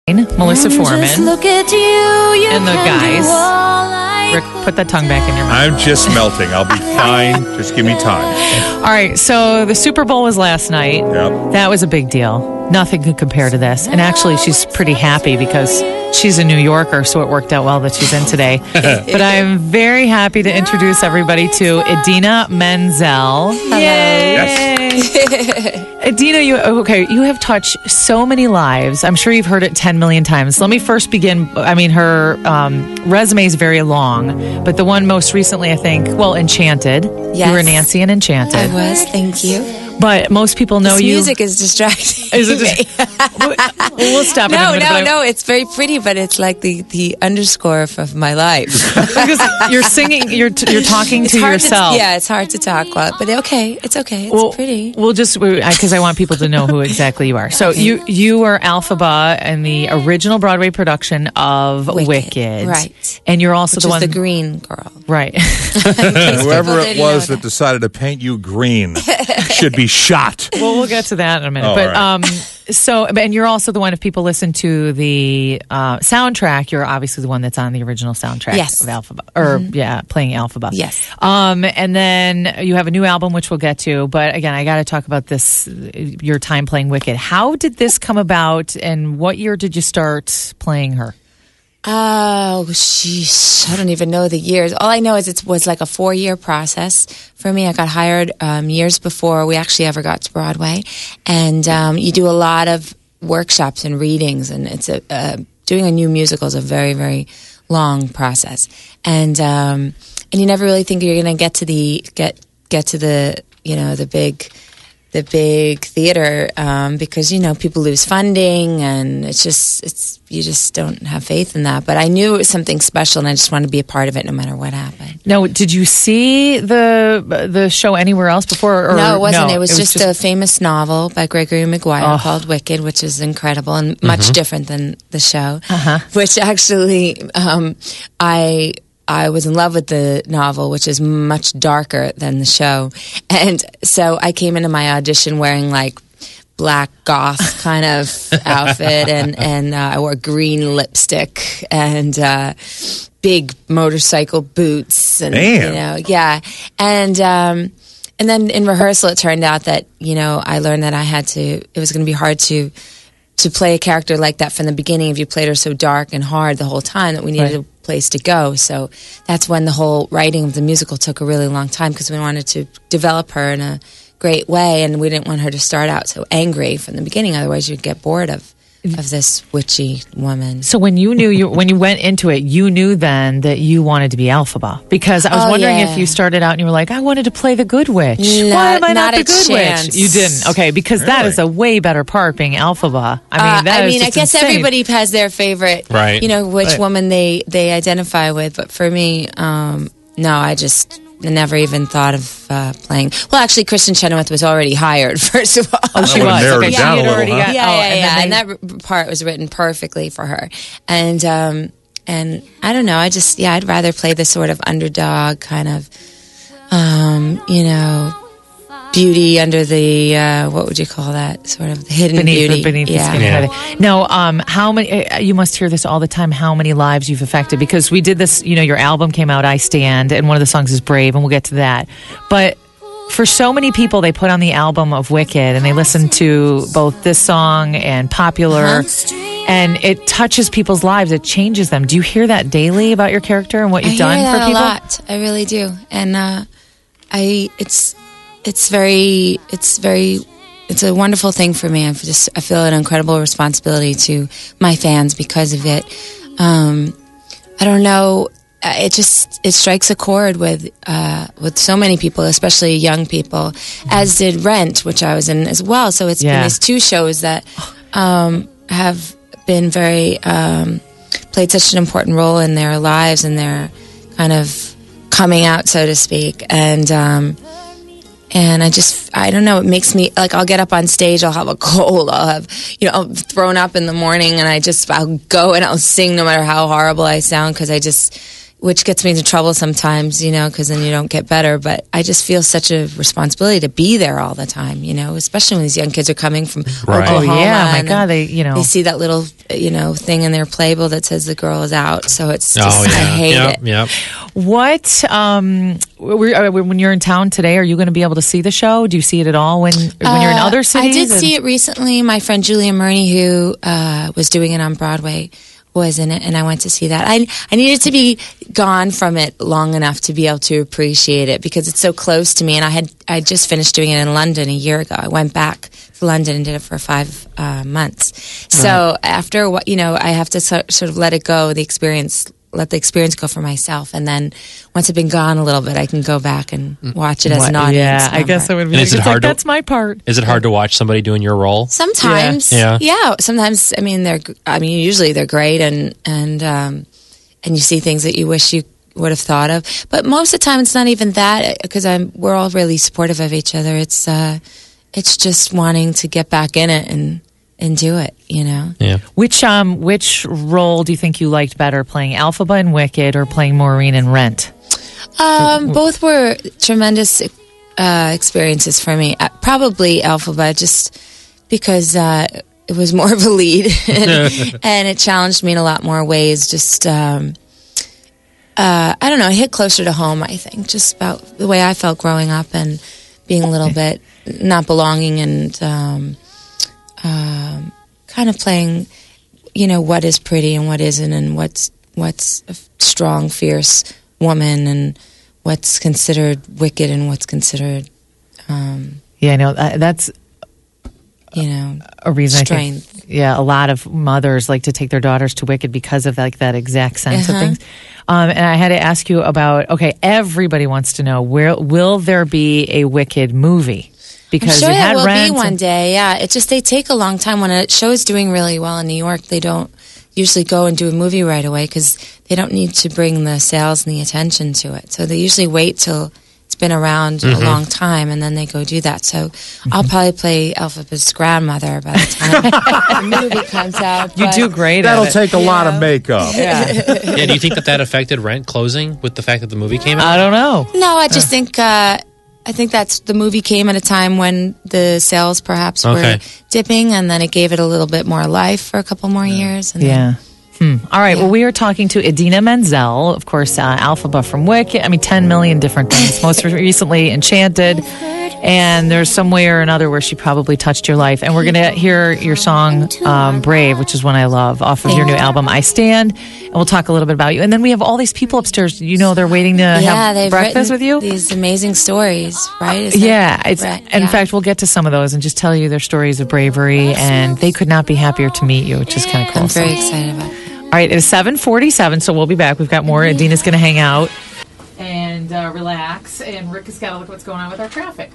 Melissa Foreman, look at you, and the guys. Rick, put that tongue back in your mouth. I'm just melting. I'll be fine. Just give me time. All right, so the Super Bowl was last night. Yep. That was a big deal. Nothing could compare to this. And actually, she's pretty happy because she's a New Yorker, so it worked out well that she's in today. But I'm very happy to introduce everybody to Idina Menzel. Hello. Yes. Idina, you have touched so many lives. I'm sure you've heard it 10 million times. Let me first begin. I mean, her resume is very long, but the one most recently, I think, Enchanted. Yes. You were Nancy in Enchanted. I was, thank you. But most people know This you. music is distracting. Is it we'll stop it in a minute. No, it's very pretty, but it's like the underscore of my life. Because you're singing, you're talking It's to hard yourself. it's hard to talk about, but okay, it's okay. It's pretty. We'll just, because I want people to know who exactly you are. So you were Elphaba in the original Broadway production of Wicked. Right. And you're also Which the is one. the green girl. Right. Whoever it didn't was know that decided to paint you green should be shot. Well, we'll get to that in a minute. Oh, but right. and you're also the one, if people listen to the soundtrack, you're obviously the one that's on the original soundtrack Yes. of Elphaba, or playing Elphaba. Yes. And then you have a new album, which we'll get to. But again, I got to talk about this, your time playing Wicked. How did this come about, and what year did you start playing her? Oh, sheesh. I don't even know the years. All I know is it was like a 4-year process for me. I got hired years before we actually ever got to Broadway. And you do a lot of workshops and readings, and it's doing a new musical is a very, very long process. And you never really think you're going to get to the big theater because people lose funding, and you just don't have faith in that. But I knew it was something special, and I just wanted to be a part of it no matter what happened. Now, did you see the show anywhere else before? No, it wasn't. It was just a famous novel by Gregory Maguire called Wicked, which is incredible and much different than the show. Which actually, I was in love with the novel, which is much darker than the show. And so I came into my audition wearing like black goth kind of outfit, and I wore green lipstick and big motorcycle boots, and And then in rehearsal, it turned out that I learned that it was going to be hard to play a character like that from the beginning if you played her so dark and hard the whole time, that we needed a place to go. So that's when the whole writing of the musical took a really long time, because we wanted to develop her in a great way, and we didn't want her to start out so angry from the beginning. Otherwise, you'd get bored of this witchy woman. So when you knew when you went into it, you knew then that you wanted to be Elphaba, because I was wondering if you started out and you were like, I wanted to play the good witch. Why am I not the good witch? You didn't. Okay, because that is a way better part, being Elphaba. I guess insane. everybody has their favorite, right? Which woman they identify with. But for me, no, I just never even thought of playing. Well, actually, Kristen Chenoweth was already hired, first of all. Oh, she was. Okay, she had already got. And that part was written perfectly for her. And I don't know. I'd rather play the sort of underdog kind of, beauty under the what would you call that? Sort of hidden beauty beneath the skin. Now, how many? You must hear this all the time. How many lives you've affected? Because we did this. Your album came out, I Stand, and one of the songs is Brave, and we'll get to that. But for so many people, they put on the album of Wicked, and they listen to both this song and Popular, and it touches people's lives. It changes them. Do you hear that daily about your character and what you've done for people? A lot. I really do, and it's a wonderful thing for me. I feel an incredible responsibility to my fans because of it. I don't know. It strikes a chord with so many people, especially young people, as did Rent, which I was in as well. So it's been these two shows that have been very played such an important role in their lives and their kind of coming out, so to speak. And I don't know, it makes me, like, I'll get up on stage, I'll have a cold, I'll have, I'll thrown up in the morning, and I'll go and I'll sing no matter how horrible I sound, because which gets me into trouble sometimes, because then you don't get better. But I just feel such a responsibility to be there all the time, especially when these young kids are coming from Right. Oklahoma. Oh, yeah, my and God, they see that little, thing in their playbill that says the girl is out. So it's just, Oh, yeah. I hate Yep, it. Yep. What, when you're in town today, are you going to be able to see the show? Do you see it at all when you're in other cities? I did see it recently. My friend Julia Murney, who was doing it on Broadway, was in it, and I went to see that. I needed to be gone from it long enough to be able to appreciate it because it's so close to me. And I just finished doing it in London a year ago. I went back to London and did it for 5 months. So after what I have to sort of let it go, let the experience go for myself, and then once I've been gone a little bit, I can go back and watch it as an audience. Yeah, I member. guess it would be. And is it hard to- that's my part. Is it hard to watch somebody doing your role? Sometimes, Yeah. Sometimes, usually they're great, and you see things that you wish you would have thought of. But most of the time, it's not even that because we're all really supportive of each other. It's just wanting to get back in it and do it. Yeah. Which role do you think you liked better, playing Elphaba in Wicked or playing Maureen in Rent? Both were tremendous experiences for me. Probably Elphaba, just because it was more of a lead, and it challenged me in a lot more ways. Just I don't know, it hit closer to home. I think just about the way I felt growing up and being a little bit not belonging and kind of playing, what is pretty and what isn't, and what's a strong, fierce woman, and what's considered wicked and what's considered, Yeah, no, that's a reason. strength. I think, a lot of mothers like to take their daughters to Wicked because of that exact sense of things. And I had to ask you about. Okay, everybody wants to know will there be a Wicked movie? Because I'm sure you had there will Rent be one day. Yeah, it's just they take a long time. When a show is doing really well in New York, they don't usually go and do a movie right away because they don't need to bring the sales and the attention to it. So they usually wait till it's been around a long time and then they go do that. So I'll probably play Elphaba's grandmother by the time the movie comes out. You do great. That'll at it. take a lot of makeup. Yeah. Yeah. Do you think that affected Rent closing with the fact that the movie came out? I don't know. No, I just think I think that's the movie came at a time when the sales perhaps were dipping, and then it gave it a little bit more life for a couple more years. And then, All right. Well, we are talking to Idina Menzel, of course, Elphaba from Wicked. 10 million different things. Most recently, Enchanted. And there's some way or another where she probably touched your life. And we're going to hear your song, Brave, which is one I love, off of your new album, I Stand. And we'll talk a little bit about you. And then we have all these people upstairs. They're waiting to have they've breakfast with you. These amazing stories, right? In fact, we'll get to some of those and just tell you their stories of bravery. And they could not be happier to meet you, which is kind of cool. I'm very excited about it. All right, it is 7:47, so we'll be back. We've got more. Idina's going to hang out and relax. And Rick has got to look what's going on with our traffic.